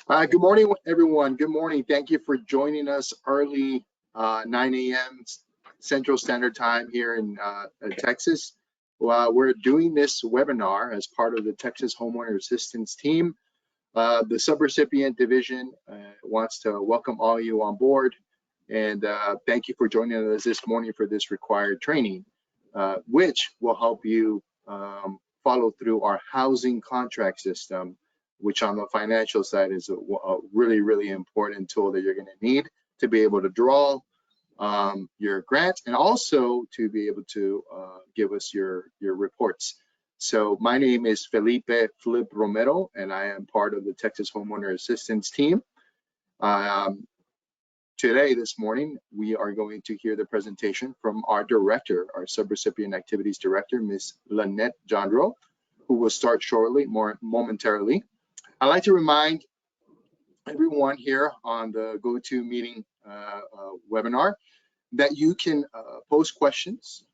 Good morning, everyone. Good morning. Thank you for joining us early 9 a.m. Central Standard Time here in Texas. We're doing this webinar as part of the Texas Homeowner Assistance Team. The Subrecipient Division wants to welcome all you on board, and thank you for joining us this morning for this required training, which will help you follow through our housing contract system, which on the financial side is a really, really important tool that you're going to need to be able to draw your grant and also to be able to give us your reports. So my name is Felipe Flip Romero, and I am part of the Texas Homeowner Assistance Team. Today, this morning, we are going to hear the presentation from our director, our Subrecipient Activities Director, Ms. Lynette Jandro, who will start shortly, momentarily. I'd like to remind everyone here on the GoToMeeting webinar that you can post questions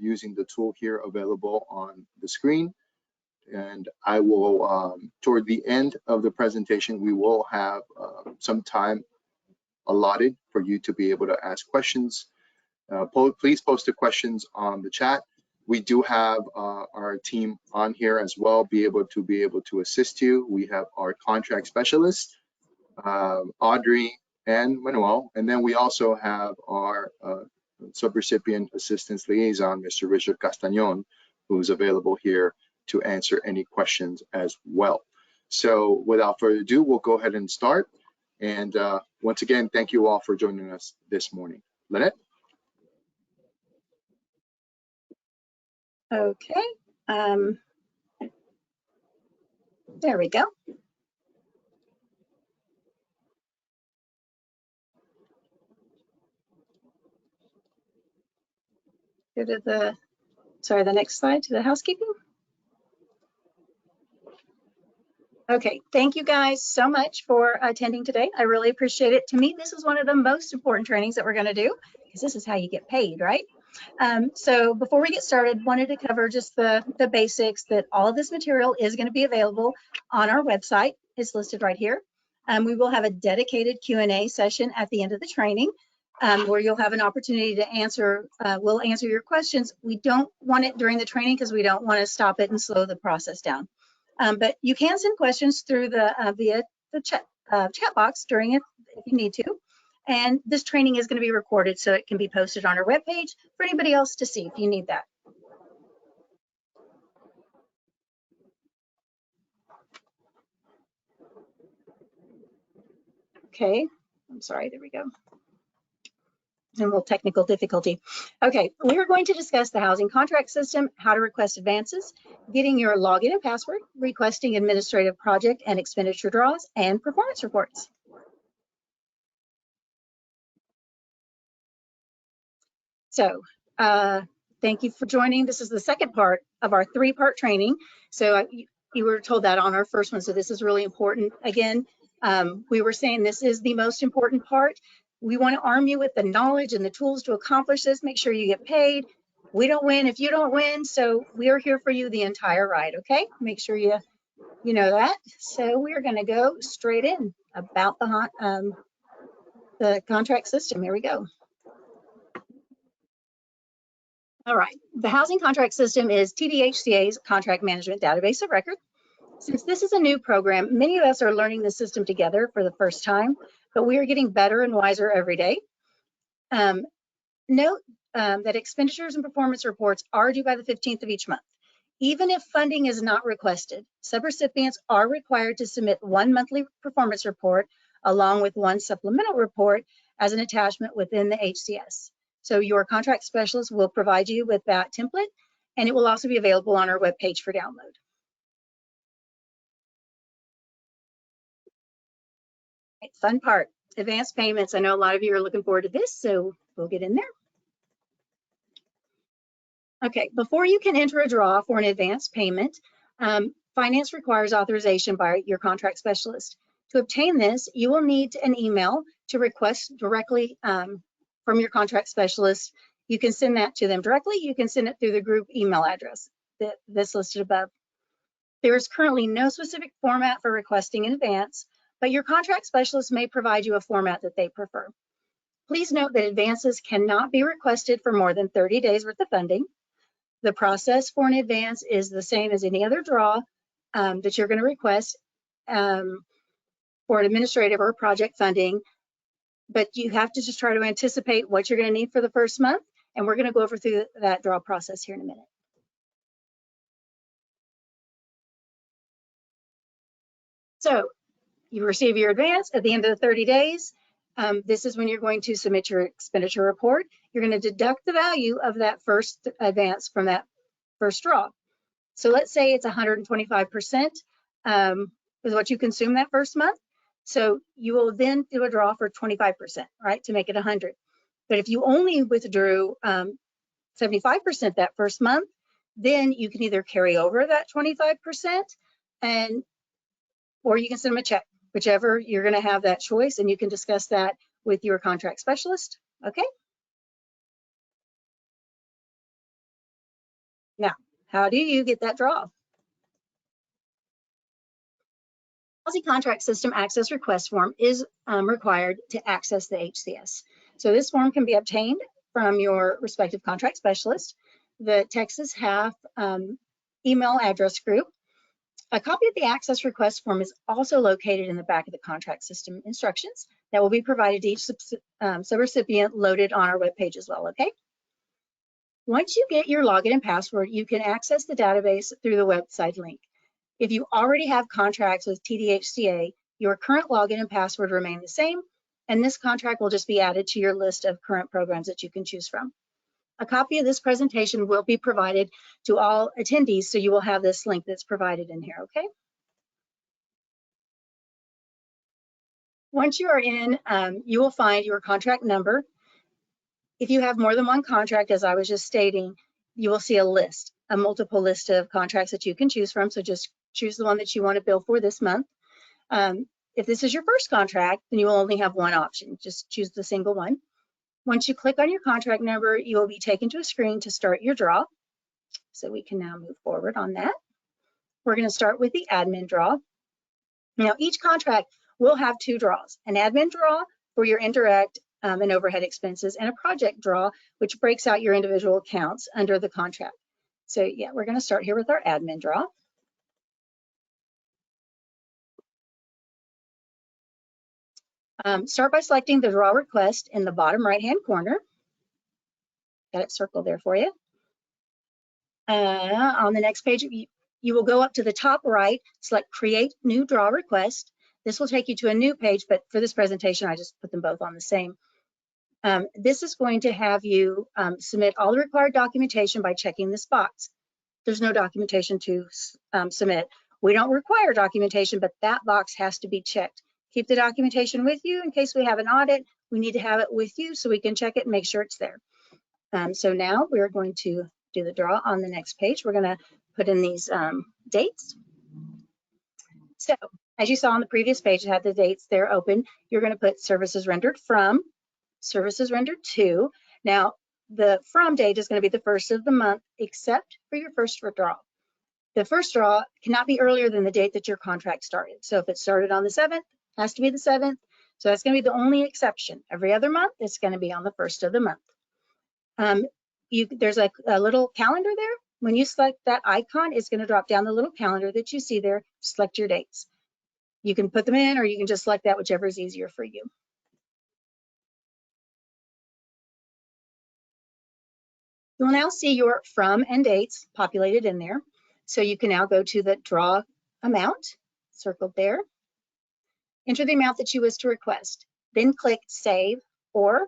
using the tool here available on the screen. And I will, toward the end of the presentation, we will have some time allotted for you to be able to ask questions. Please post the questions on the chat. We do have our team on here as well, be able to assist you. We have our contract specialists, Audrey and Manuel, and then we also have our subrecipient assistance liaison, Mr. Richard Castañon, who's available here to answer any questions as well. So without further ado, we'll go ahead and start. And once again, thank you all for joining us this morning. Lynette? Okay, there we go. Go to the, sorry, the next slide, to the housekeeping. Okay, thank you guys so much for attending today. I really appreciate it. To me, this is one of the most important trainings that we're going to do, because this is how you get paid, right? So before we get started, wanted to cover just the basics that all of this material is going to be available on our website. It's listed right here. We will have a dedicated Q&A session at the end of the training where you'll have an opportunity to answer, we'll answer your questions. We don't want it during the training because we don't want to stop it and slow the process down. But you can send questions through the via the chat box during it if you need to. And this training is going to be recorded so it can be posted on our webpage for anybody else to see if you need that. Okay, I'm sorry, there we go. And a little technical difficulty. Okay, we are going to discuss the housing contract system, how to request advances, getting your login and password, requesting administrative project and expenditure draws, and performance reports. So thank you for joining. This is the second part of our three-part training. So you were told that on our first one, so this is really important. Again, we were saying this is the most important part. We want to arm you with the knowledge and the tools to accomplish this. Make sure you get paid. We don't win if you don't win, so we are here for you the entire ride, okay? Make sure you know that. So we are going to go straight in about the contract system. Here we go. All right, the housing contract system is TDHCA's contract management database of record. Since this is a new program, many of us are learning the system together for the first time, but we are getting better and wiser every day. Note that expenditures and performance reports are due by the 15th of each month. Even if funding is not requested, subrecipients are required to submit one monthly performance report along with one supplemental report as an attachment within the HCS. So your contract specialist will provide you with that template, and it will also be available on our webpage for download. Right, fun part, advance payments. I know a lot of you are looking forward to this, so we'll get in there. Okay, before you can enter a draw for an advance payment, finance requires authorization by your contract specialist. To obtain this, you will need an email to request directly from your contract specialist. You can send that to them directly. You can send it through the group email address that's listed above. There is currently no specific format for requesting in advance, but your contract specialist may provide you a format that they prefer. Please note that advances cannot be requested for more than 30 days worth of funding. The process for an advance is the same as any other draw that you're going to request for an administrative or project funding, but you have to just try to anticipate what you're going to need for the first month, and we're going to go over through that draw process here in a minute. So you receive your advance at the end of the 30 days. This is when you're going to submit your expenditure report. You're going to deduct the value of that first advance from that first draw. So let's say it's 125% is what you consume that first month. So you will then do a draw for 25%, right, to make it 100. But if you only withdrew 75% that first month, then you can either carry over that 25% or you can send them a check, whichever. You're going to have that choice, and you can discuss that with your contract specialist. Okay. Now, how do you get that draw? Policy Contract System Access Request Form is required to access the HCS. So this form can be obtained from your respective contract specialist, the Texas HAF email address group. A copy of the access request form is also located in the back of the contract system instructions that will be provided to each subrecipient, loaded on our webpage as well, okay? Once you get your login and password, you can access the database through the website link. If you already have contracts with TDHCA, your current login and password remain the same, and this contract will just be added to your list of current programs that you can choose from. A copy of this presentation will be provided to all attendees, so you will have this link that's provided in here, okay? Once you are in, you will find your contract number. If you have more than one contract, as I was just stating, you will see a list, a multiple list of contracts that you can choose from, so just choose the one that you want to bill for this month. If this is your first contract, then you will only have one option. Just choose the single one. Once you click on your contract number, you will be taken to a screen to start your draw. So we can now move forward on that. We're going to start with the admin draw. Now, each contract will have two draws, an admin draw for your indirect and overhead expenses, and a project draw, which breaks out your individual accounts under the contract. So yeah, we're going to start here with our admin draw. Start by selecting the draw request in the bottom right-hand corner. Got it circled there for you. On the next page, you will go up to the top right, select Create New Draw Request. This will take you to a new page, but for this presentation, I just put them both on the same. This is going to have you submit all the required documentation by checking this box. There's no documentation to submit. We don't require documentation, but that box has to be checked. Keep the documentation with you in case we have an audit. We need to have it with you so we can check it and make sure it's there. So now we're going to do the draw on the next page. We're going to put in these dates. So as you saw on the previous page, it had the dates there open. You're going to put services rendered from, services rendered to. Now, the from date is going to be the first of the month, except for your first draw. The first draw cannot be earlier than the date that your contract started. So if it started on the 7th, it has to be the 7th. So that's going to be the only exception. Every other month, it's going to be on the first of the month. There's a little calendar there. When you select that icon, it's going to drop down the little calendar that you see there. Select your dates. You can put them in, or you can just select that, whichever is easier for you. You will now see your from and dates populated in there. So you can now go to the draw amount, circled there. Enter the amount that you wish to request. Then click Save or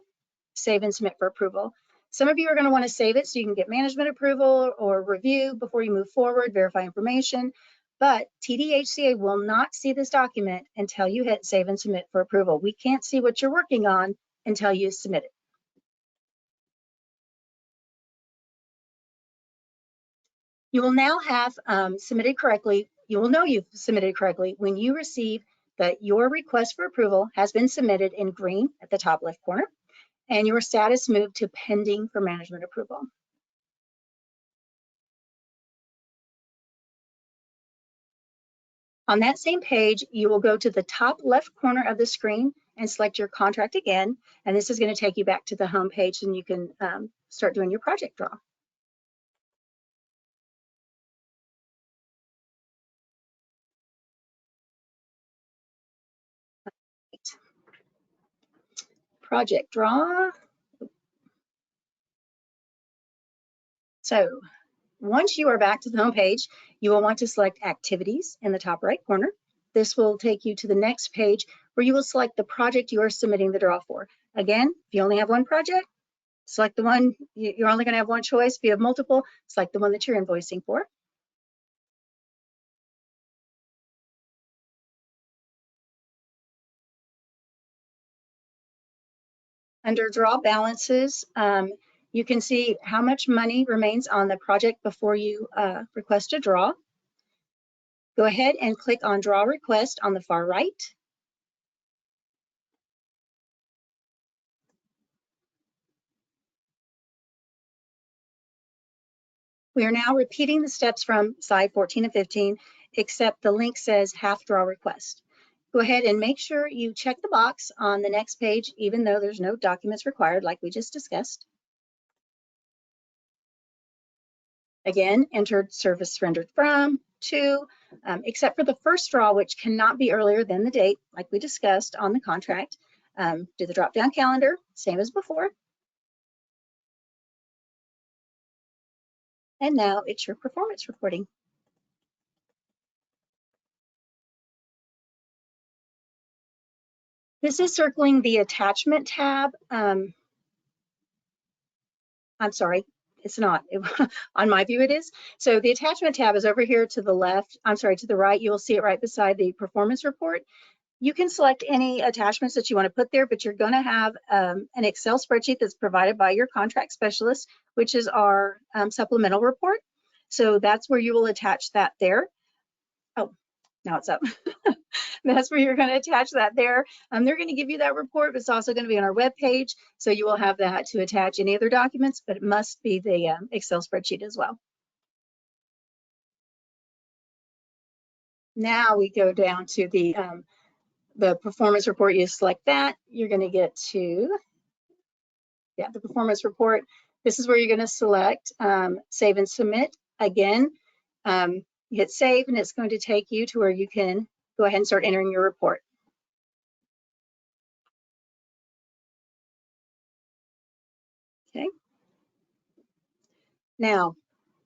Save and Submit for approval. Some of you are going to want to save it so you can get management approval or review before you move forward, verify information. But TDHCA will not see this document until you hit Save and Submit for approval. We can't see what you're working on until you submit it. You will now have submitted correctly. You will know you've submitted correctly when you receive that your request for approval has been submitted in green at the top left corner, and your status moved to pending for management approval. On that same page, you will go to the top left corner of the screen and select your contract again. And this is going to take you back to the home page and you can start doing your project draw. Project draw. So once you are back to the home page, you will want to select activities in the top right corner. This will take you to the next page where you will select the project you are submitting the draw for. Again, if you only have one project, select the one, you're only going to have one choice. If you have multiple, select the one that you're invoicing for. Under draw balances, you can see how much money remains on the project before you request a draw. Go ahead and click on Draw Request on the far right. We are now repeating the steps from slide 14 and 15, except the link says HAF Draw Request. Go ahead and make sure you check the box on the next page, even though there's no documents required like we just discussed. Again, entered service rendered from, to, except for the first draw, which cannot be earlier than the date, like we discussed on the contract. Do the drop-down calendar, same as before. And now it's your performance reporting. This is circling the attachment tab. I'm sorry, it's not. On my view, it is. So the attachment tab is over here to the left. I'm sorry, to the right. You will see it right beside the performance report. You can select any attachments that you want to put there, but you're going to have an Excel spreadsheet that's provided by your contract specialist, which is our supplemental report. So that's where you will attach that there. Oh, now it's up. That's where you're going to attach that there. They're going to give you that report, but it's also going to be on our web page. So you will have that to attach any other documents, but it must be the Excel spreadsheet as well. Now we go down to the performance report. You select that. You're going to get to the performance report. This is where you're going to select save and submit. Again, hit save and it's going to take you to where you can go ahead and start entering your report. Okay. Now,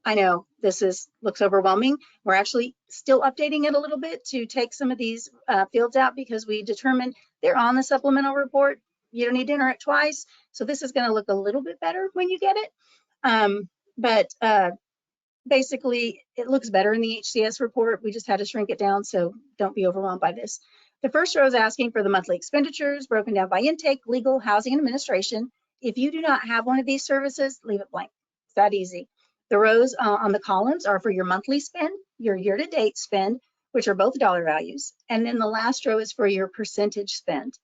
I know this looks overwhelming. We're actually still updating it a little bit to take some of these fields out because we determined they're on the supplemental report. You don't need to enter it twice. So this is going to look a little bit better when you get it. Basically, it looks better in the HCS report. We just had to shrink it down, so don't be overwhelmed by this. The first row is asking for the monthly expenditures broken down by intake, legal, housing, and administration. If you do not have one of these services, leave it blank. It's that easy. The rows on the columns are for your monthly spend, your year-to-date spend, which are both dollar values, and then the last row is for your percentage spend.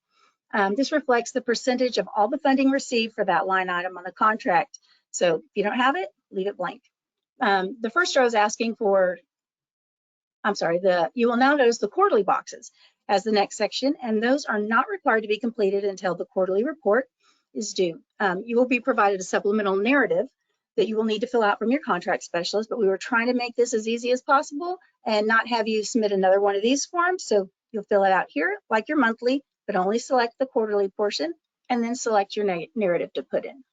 This reflects the percentage of all the funding received for that line item on the contract. So if you don't have it, leave it blank. The first row is asking for, you will now notice the quarterly boxes as the next section, and those are not required to be completed until the quarterly report is due. You will be provided a supplemental narrative that you will need to fill out from your contract specialist, but we were trying to make this as easy as possible and not have you submit another one of these forms. So you'll fill it out here like your monthly, but only select the quarterly portion and then select your narrative to put in.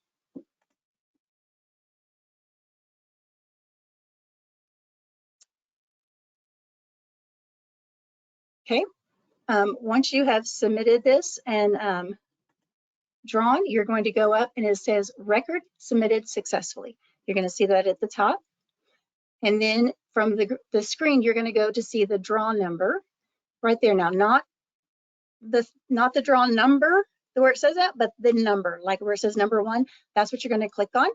Okay, once you have submitted this and drawn, you're going to go up and it says record submitted successfully. You're going to see that at the top. And then from the screen, you're going to go to see the draw number right there. Now, not the draw number where it says that, but the number, like where it says number 1, that's what you're going to click on.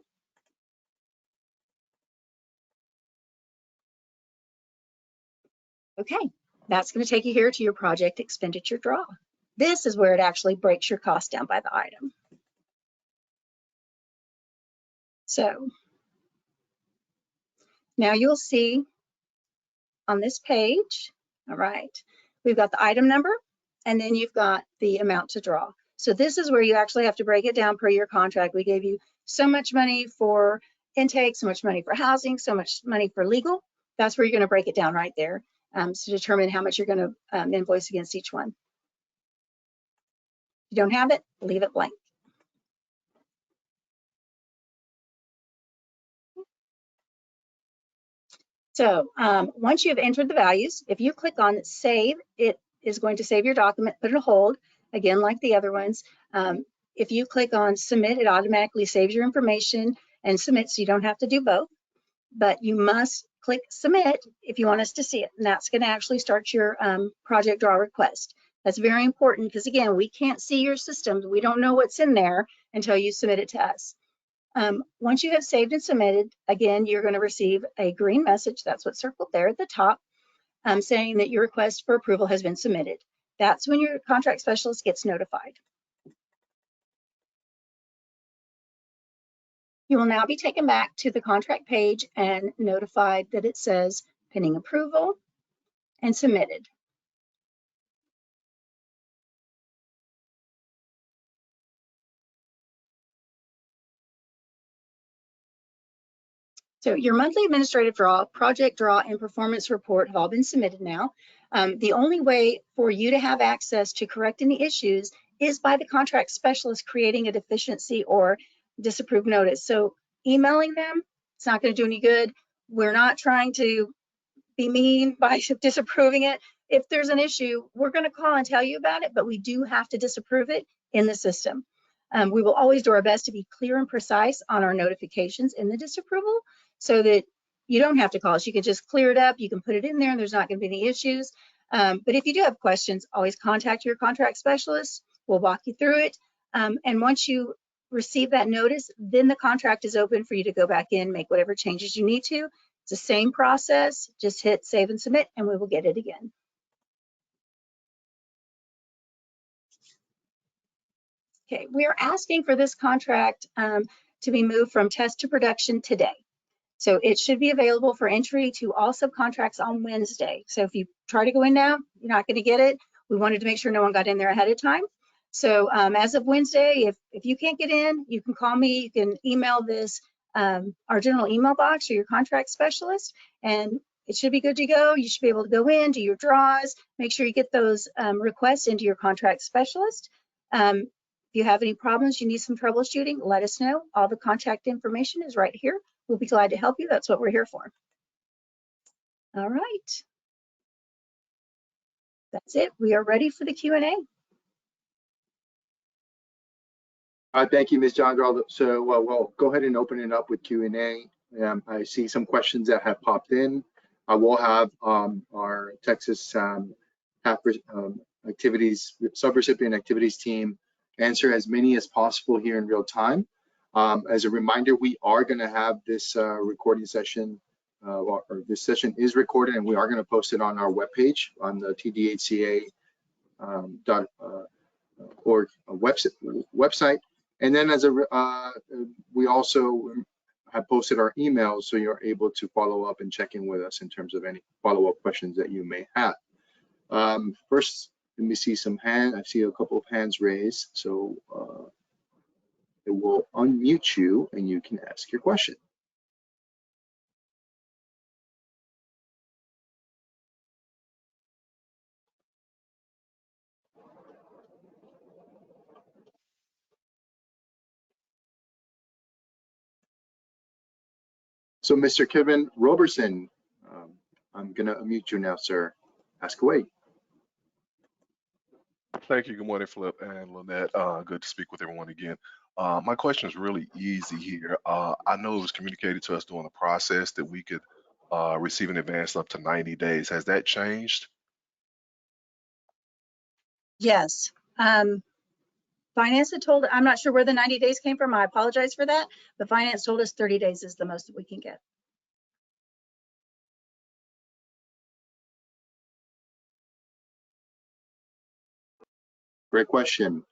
Okay, that's going to take you here to your project expenditure draw. This is where it actually breaks your cost down by the item. So now you'll see on this page, All right. We've got the item number, and then you've got the amount to draw. So this is where you actually have to break it down per your contract. We gave you so much money for intake, so much money for housing, so much money for legal. That's where you're going to break it down right there to determine how much you're going to invoice against each one. If you don't have it, leave it blank. So once you have entered the values, if you click on save, it is going to save your document, put it on hold, again, like the other ones. If you click on submit, it automatically saves your information and submits, so you don't have to do both. But you must click submit if you want us to see it. And that's going to actually start your project draw request. That's very important because, again, we can't see your systems. We don't know what's in there until you submit it to us. Once you have saved and submitted, again, you're going to receive a green message. That's what's circled there at the top, saying that your request for approval has been submitted. That's when your contract specialist gets notified. You will now be taken back to the contract page and notified that it says pending approval and submitted. So your monthly administrative draw, project draw, and performance report have all been submitted now. The only way for you to have access to correct any issues is by the contract specialist creating a deficiency or disapproved notice. So emailing them, it's not going to do any good. We're not trying to be mean by disapproving it. If there's an issue, we're going to call and tell you about it, but we do have to disapprove it in the system. We will always do our best to be clear and precise on our notifications in the disapproval so that you don't have to call us. You can just clear it up. You can put it in there and there's not going to be any issues. But if you do have questions, always contact your contract specialist. We'll walk you through it. And once you receive that notice, then the contract is open for you to go back in, make whatever changes you need to. It's the same process, just hit save and submit and we will get it again. Okay, we are asking for this contract to be moved from test to production today. So it should be available for entry to all subcontracts on Wednesday. So if you try to go in now, you're not going to get it. We wanted to make sure no one got in there ahead of time. So as of Wednesday, if you can't get in, you can call me. You can email this, our general email box or your contract specialist, and it should be good to go. You should be able to go in, do your draws, make sure you get those requests into your contract specialist. If you have any problems, you need some troubleshooting, let us know. All the contact information is right here. We'll be glad to help you. That's what we're here for. All right. That's it. We are ready for the Q&A. Thank you, Ms. Jandral. So we'll go ahead and open it up with Q&A. I see some questions that have popped in. I will have our Texas HAF activities, subrecipient activities team answer as many as possible here in real time. As a reminder, we are going to have this recording session, or this session is recorded, and we are going to post it on our webpage on the TDHCA .org website. And then we also have posted our emails, so you're able to follow up and check in with us in terms of any follow-up questions that you may have. First, let me see some hands. I see a couple of hands raised, so it will unmute you and you can ask your question. So Mr. Kevin Robertson, I'm gonna unmute you now, sir. Ask away. Thank you. Good morning, Flip and Lynette. Good to speak with everyone again. My question is really easy here. I know it was communicated to us during the process that we could receive an advance up to 90 days. Has that changed? Yes. Finance had told, I'm not sure where the 90 days came from. I apologize for that. But finance told us 30 days is the most that we can get. Great question.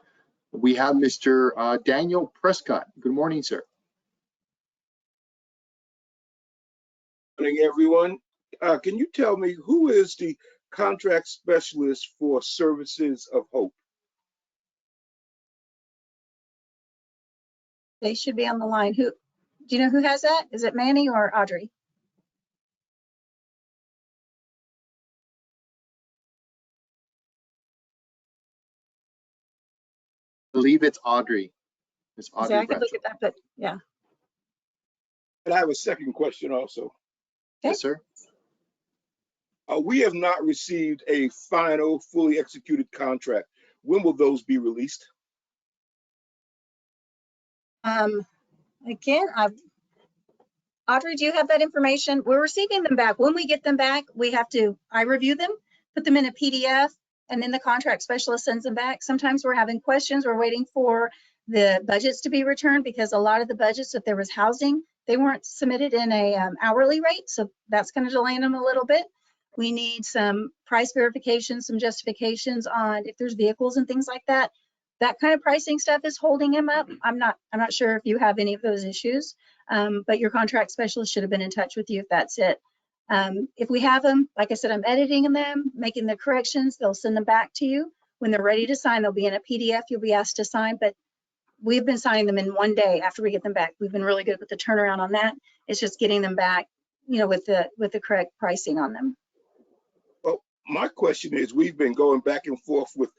We have Mr. Daniel Prescott. Good morning, sir. Good morning, everyone. Can you tell me who is the contract specialist for Services of Hope? They should be on the line. Who, do you know who has that? Is it Manny or Audrey? I believe it's Audrey. It's So Audrey I could look Bradshaw. at that, but yeah. And I have a second question also. Okay. Yes, sir. We have not received a final, fully executed contract. When will those be released? Again, Audrey, do you have that information? We're receiving them back. When we get them back, I review them, put them in a PDF, and then the contract specialist sends them back. Sometimes we're having questions. We're waiting for the budgets to be returned because a lot of the budgets, if there was housing, they weren't submitted in a hourly rate. So that's going to delay them a little bit. We need some price verification, some justifications on if there's vehicles and things like that. That kind of pricing stuff is holding him up. I'm not sure if you have any of those issues, but your contract specialist should have been in touch with you if that's it. If we have them, like I said, I'm editing them, making the corrections. They'll send them back to you. When they're ready to sign, they'll be in a PDF. You'll be asked to sign, but we've been signing them in one day after we get them back. We've been really good with the turnaround on that. It's just getting them back, with the correct pricing on them. Well, my question is, we've been going back and forth with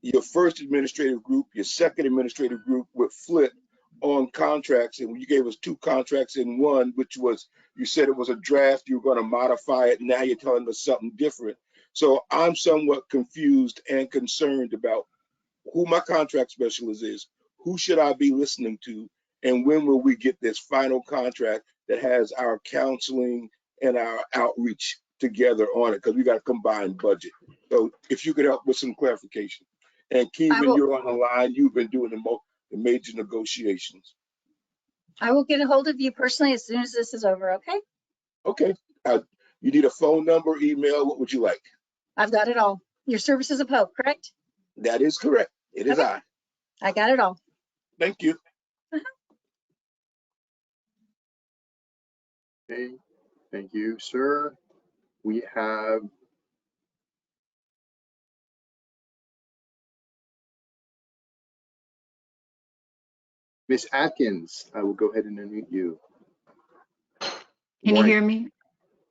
your first administrative group, your second administrative group with Flip on contracts, and you gave us 2 contracts in one, which was, you said it was a draft, you were going to modify it. Now you're telling us something different. So I'm somewhat confused and concerned about who my contract specialist is, who should I be listening to, and when will we get this final contract that has our counseling and our outreach together on it, because we got a combined budget. So if you could help with some clarification. And Kevin, you're on the line. You've been doing the major negotiations. I will get a hold of you personally as soon as this is over, okay? Okay. You need a phone number, email, what would you like? I've got it all. Your Services of Hope, correct? That is correct. It is Okay. I got it all. Thank you. Okay. Thank you, sir. We have Miss Atkins. I will go ahead and unmute you. Can you hear me?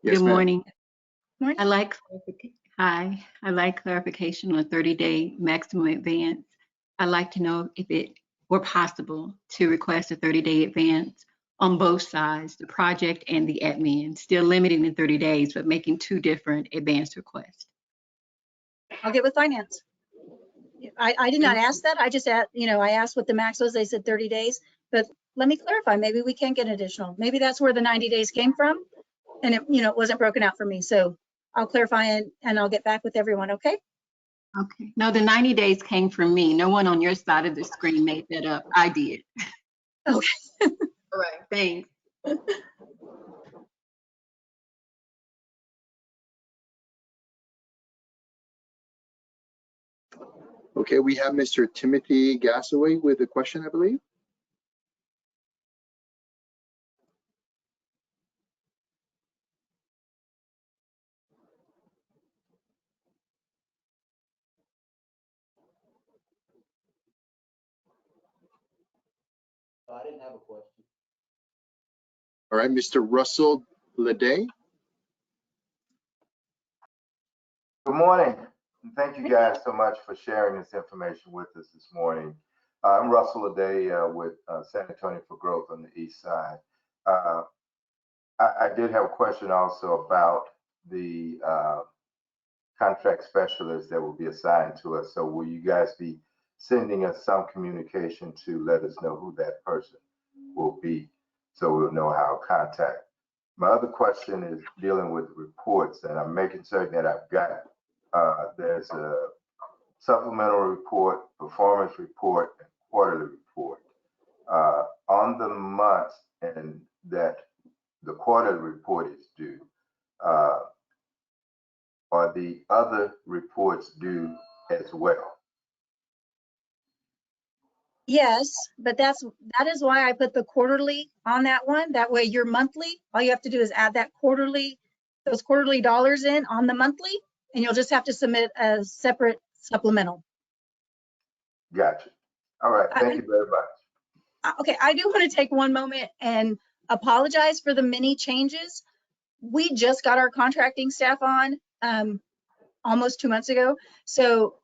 Yes, Good ma'am. morning. Morning. I like clarification on 30-day maximum advance. I'd like to know if it were possible to request a 30-day advance on both sides, the project and the admin, still limiting in 30 days, but making 2 different advance requests. I'll get with finance. I did not ask that. I just asked, I asked what the max was. They said 30 days, but let me clarify. Maybe we can get additional. Maybe that's where the 90 days came from, and it wasn't broken out for me. So I'll clarify and All get back with everyone. Okay. Okay. No, the 90 days came from me. No one on your side of the screen made that up. I did. Okay. All right. Thanks. Okay, we have Mr. Timothy Gassaway with a question, I believe. I didn't have a question. All right, Mr. Russell Leday. Good morning, and thank you guys so much for sharing this information with us this morning. I'm Russell Leday with San Antonio for Growth on the East Side. I did have a question also about the contract specialist that will be assigned to us. So will you guys be sending us some communication to let us know who that person will be, so we'll know how to contact? My other question is dealing with reports, and I'm making certain that I've got, there's a supplemental report, performance report, and quarterly report. On the month and that the quarterly report is due, are the other reports due as well? Yes, but that is why I put the quarterly on that one. That way your monthly, all you have to do is add those quarterly dollars in on the monthly, and you'll just have to submit a separate supplemental. Gotcha. All right, thank you very much. Okay, I do want to take one moment and apologize for the many changes. We just got our contracting staff on almost 2 months ago. So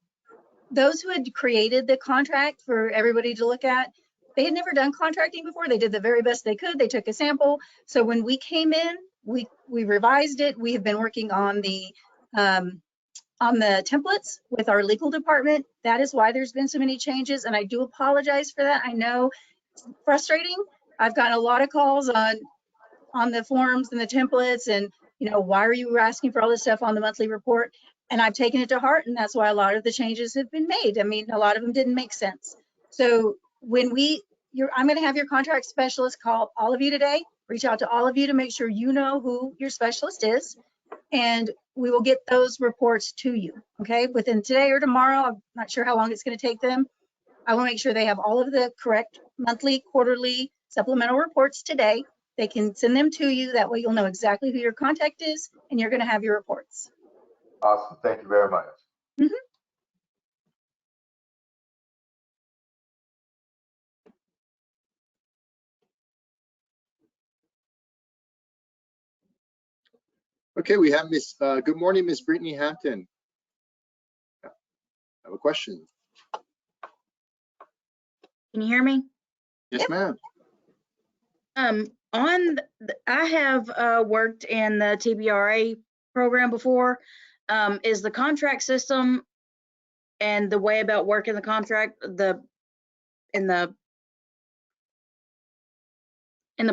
those who had created the contract for everybody to look at, they had never done contracting before. They did the very best they could. They took a sample. So when we came in, we revised it. We have been working on the templates with our legal department. That is why there's been so many changes, and I do apologize for that. I know it's frustrating. I've gotten a lot of calls on the forms and the templates, and why are you asking for all this stuff on the monthly report? And I've taken it to heart, and that's why a lot of the changes have been made. I mean, a lot of them didn't make sense. So when I'm going to have your contract specialist call all of you today, reach out to all of you to make sure you know who your specialist is, and we will get those reports to you, okay? Within today or tomorrow. I'm not sure how long it's going to take them. I will make sure they have all of the correct monthly, quarterly, supplemental reports today. They can send them to you. That way you'll know exactly who your contact is, and you're going to have your reports. Awesome, thank you very much. Mm-hmm. Okay, we have good morning, Miss Brittany Hampton. I have a question. Can you hear me? Yes, Yep. ma'am. I have worked in the TBRA program before. Is the contract system and the way about working the contract, in the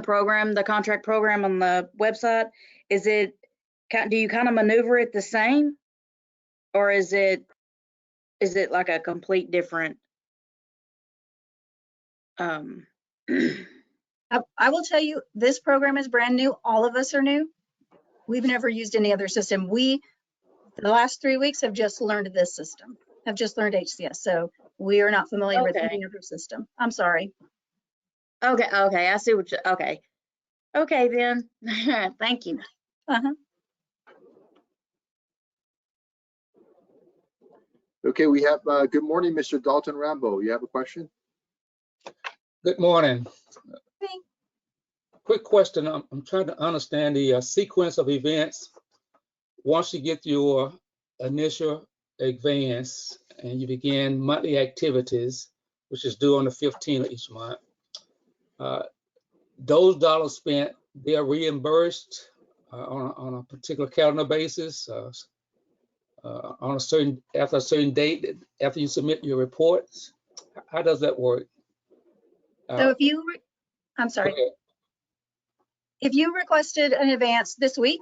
program, the contract program on the website, do you kind of maneuver it the same, or is it like a complete different? I will tell you, this program is brand new. All of us are new. We've never used any other system. The last 3 weeks have just learned this system, have just learned HCS. So we are not familiar with any other system. I'm sorry. Okay, I see what you, okay then. Thank you. Uh-huh. Okay, we have good morning, Mr. Dalton Rambo. You have a question? Good morning. Hey. Quick question. I'm trying to understand the sequence of events. Once you get your initial advance and you begin monthly activities, which is due on the 15th of each month, those dollars spent, they are reimbursed on a particular calendar basis, after a certain date, after you submit your reports. How does that work? So I'm sorry. If you requested an advance this week,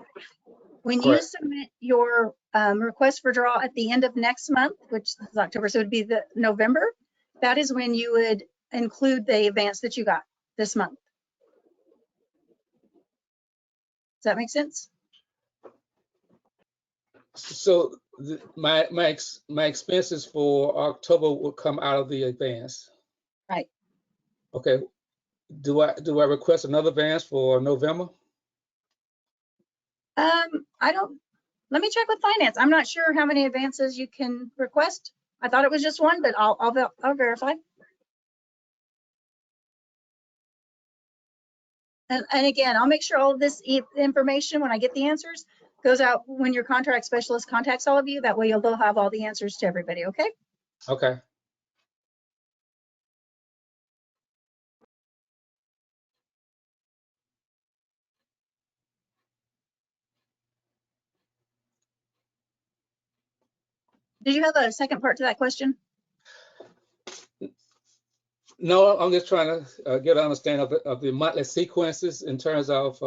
when you submit your request for draw at the end of next month, which is October, so it would be the November, that is when you would include the advance that you got this month. Does that make sense? So my expenses for October will come out of the advance. Right. Okay. Do I request another advance for November? Let me check with finance. I'm not sure how many advances you can request. I thought it was just one, but I'll verify. And again, I'll make sure all of this information, when I get the answers, goes out when your contract specialist contacts all of you. That way they'll have all the answers to everybody, okay? Okay. Did you have a second part to that question? No, I'm just trying to get an understanding of the monthly sequences in terms of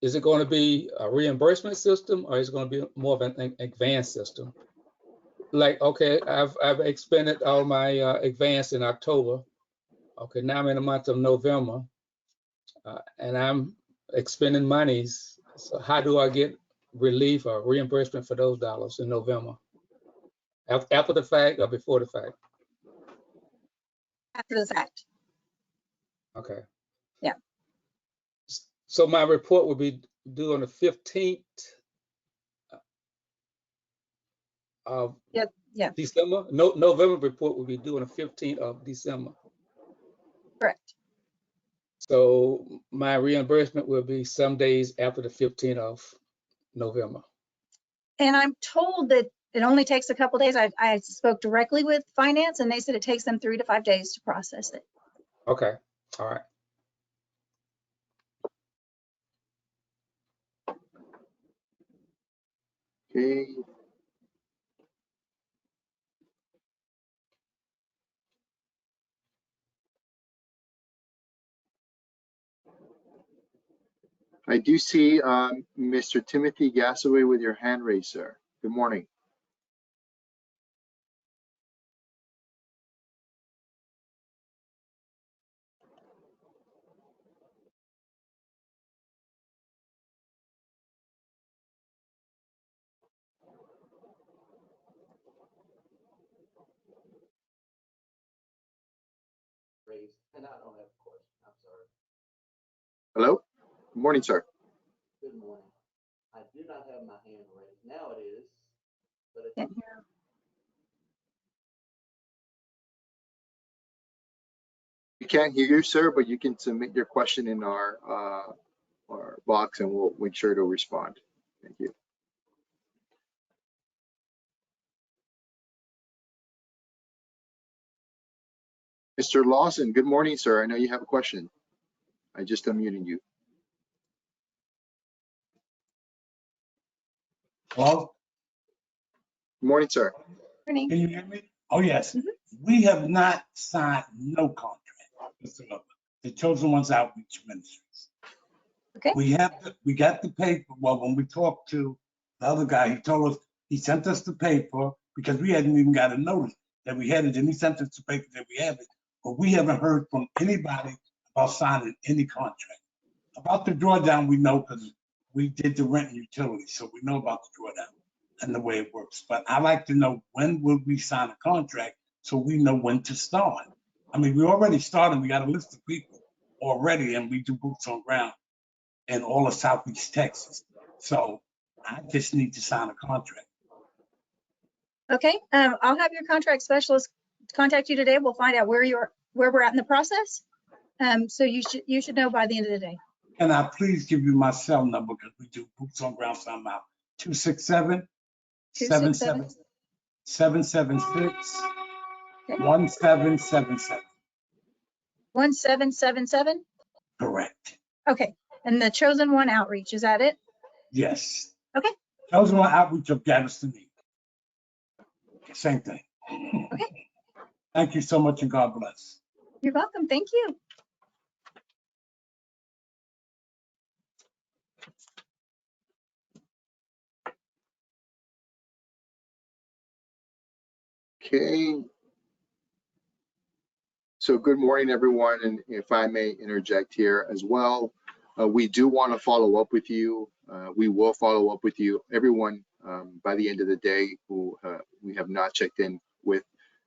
is it going to be a reimbursement system, or is it going to be more of an advance system? Like, okay, I've expended all my advance in October. Okay, now I'm in the month of November, and I'm expending monies. So how do I get relief or reimbursement for those dollars in November? After the fact or before the fact? After the fact. Okay. Yeah. So my report will be due on the 15th of Yeah, December. No, November report will be due on the 15th of December. correct. So my reimbursement will be some days after the 15th of November. And I'm told that it only takes a couple days. I spoke directly with finance and they said it takes them 3 to 5 days to process it. Okay, all right. Okay. I do see Mr. Timothy Gassaway with your hand raised, sir. Good morning. And I don't have a question. I'm sorry. Hello? Good morning, sir. Good morning. I do not have my hand raised. Now it is, but it's Can't hear. We can't hear you, sir, but you can submit your question in our box and we'll make sure to respond. Thank you. Mr. Lawson, good morning, sir. I know you have a question. I just unmuted you. Hello? Good morning, sir. Morning. Can you hear me? Oh, yes. Mhm. We have not signed no contract whatsoever. The Chosen Ones Outreach Ministries. Okay. We got the paper. Well, when we talked to the other guy, he told us, he sent us the paper because we hadn't even got a notice that we had it. And he sent us the paper that we have it. But we haven't heard from anybody about signing any contract. About the drawdown, we know because we did the rent and utility, so we know about the drawdown and the way it works. But I like to know, when will we sign a contract so we know when to start? I mean, we already started. We got a list of people already, and we do boots on ground in all of Southeast Texas. So I just need to sign a contract. Okay, I'll have your contract specialist contact you today. We'll find out where we're at in the process. So you should know by the end of the day. And I please give you my cell number because we do boots on ground somehow. 267 267 776 Okay. 1777. 1777. Correct. Okay, and the Chosen One Outreach, is that it? Yes. Okay. Chosen One Outreach of Galveston. Same thing. Okay. Thank you so much and God bless. You're welcome. Thank you. Okay. So good morning, everyone. And if I may interject here as well, we do want to follow up with you. We will follow up with you, everyone, by the end of the day who we have not checked in with,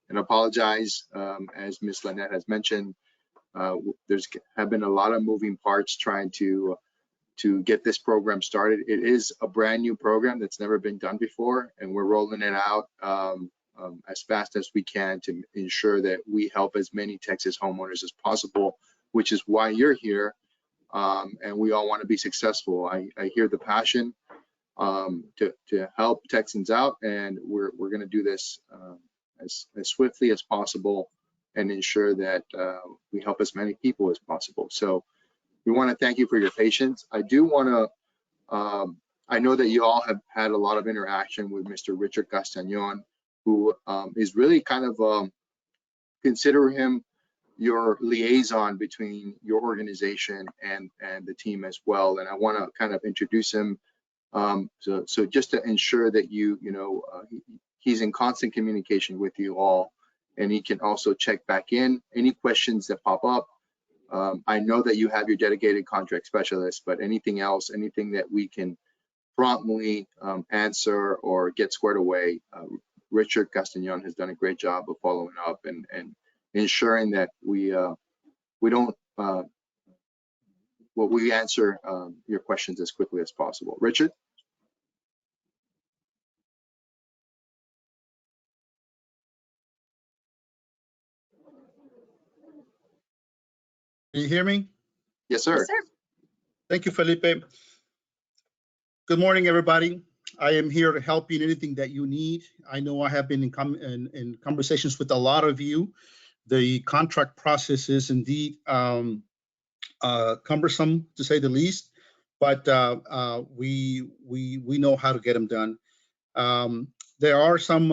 and apologize. As Ms. Lynette has mentioned, there's have been a lot of moving parts trying to get this program started. It is a brand new program that's never been done before, and we're rolling it out as fast as we can to ensure that we help as many Texas homeowners as possible, which is why you're here. And we all want to be successful. I hear the passion to help Texans out, and we're going to do this as swiftly as possible and ensure that we help as many people as possible. So we want to thank you for your patience. I do want to, I know that you all have had a lot of interaction with Mr. Richard Castañon, who is really kind of, consider him your liaison between your organization and the team as well. And I want to kind of introduce him. So just to ensure that he's in constant communication with you all, and he can also check back in any questions that pop up. I know that you have your dedicated contract specialist, but anything else, anything that we can promptly answer or get squared away, Richard Castañon has done a great job of following up and ensuring that we don't, we answer your questions as quickly as possible. Richard? Can you hear me? Yes, sir. Yes, sir. Thank you, Felipe. Good morning, everybody. I am here to help you in anything that you need. I know I have been in conversations with a lot of you. The contract process is indeed cumbersome, to say the least, but we know how to get them done. There are some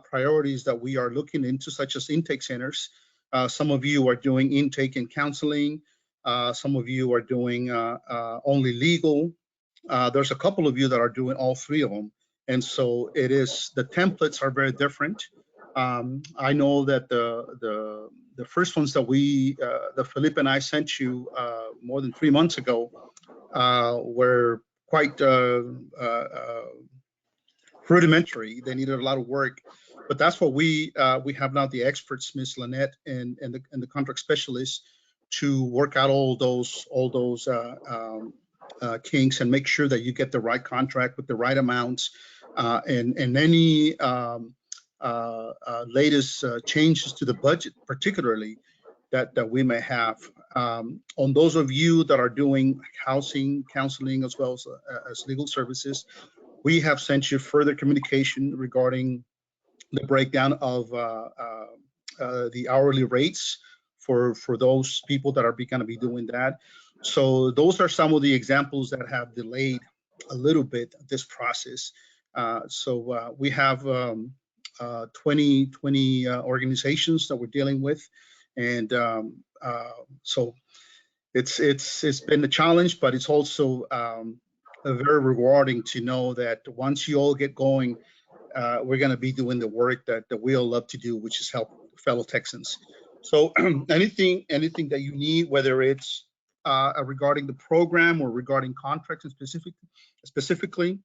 priorities that we are looking into, such as intake centers. Some of you are doing intake and counseling. Some of you are doing only legal. There's a couple of you that are doing all three of them. And so it is, the templates are very different. I know that the first ones that that Felipe and I sent you more than 3 months ago were quite rudimentary. They needed a lot of work, but that's what we have now, the experts, Ms. Lynette and the contract specialists, to work out all those kinks and make sure that you get the right contract with the right amounts and any latest changes to the budget, particularly that we may have. On those of you that are doing housing, counseling, as well as legal services, we have sent you further communication regarding the breakdown of the hourly rates for those people that are going to be doing that. So those are some of the examples that have delayed a little bit this process. So we have 20 organizations that we're dealing with, and so it's been a challenge, but it's also very rewarding to know that once you all get going, we're going to be doing the work that we all love to do, which is help fellow Texans. So anything that you need, whether it's regarding the program or regarding contracts specifically,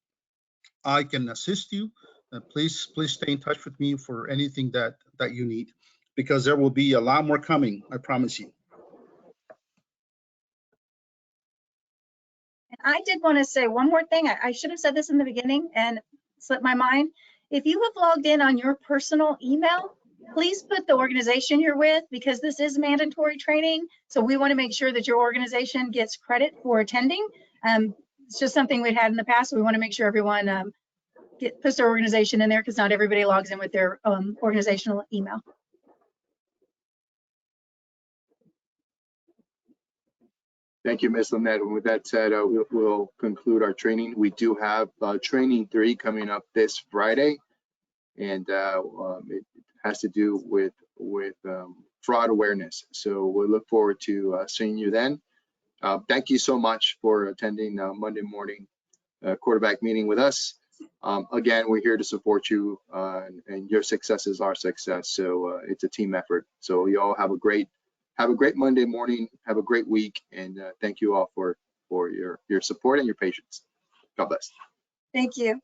I can assist you. Please stay in touch with me for anything that you need, because there will be a lot more coming, I promise you. I did want to say one more thing. I should have said this in the beginning and slipped my mind. If you have logged in on your personal email, please put the organization you're with, because this is mandatory training. So we want to make sure that your organization gets credit for attending. It's just something we've had in the past. So we want to make sure everyone puts their organization in there, because not everybody logs in with their organizational email. Thank you, Ms. Lynette. And with that said, we'll conclude our training. We do have training 3 coming up this Friday, and it has to do with fraud awareness. So we look forward to seeing you then. Thank you so much for attending Monday morning quarterback meeting with us. Again, we're here to support you, and your success is our success. So it's a team effort. So you all have a great Monday morning, have a great week, and thank you all for your support and your patience. God bless. Thank you.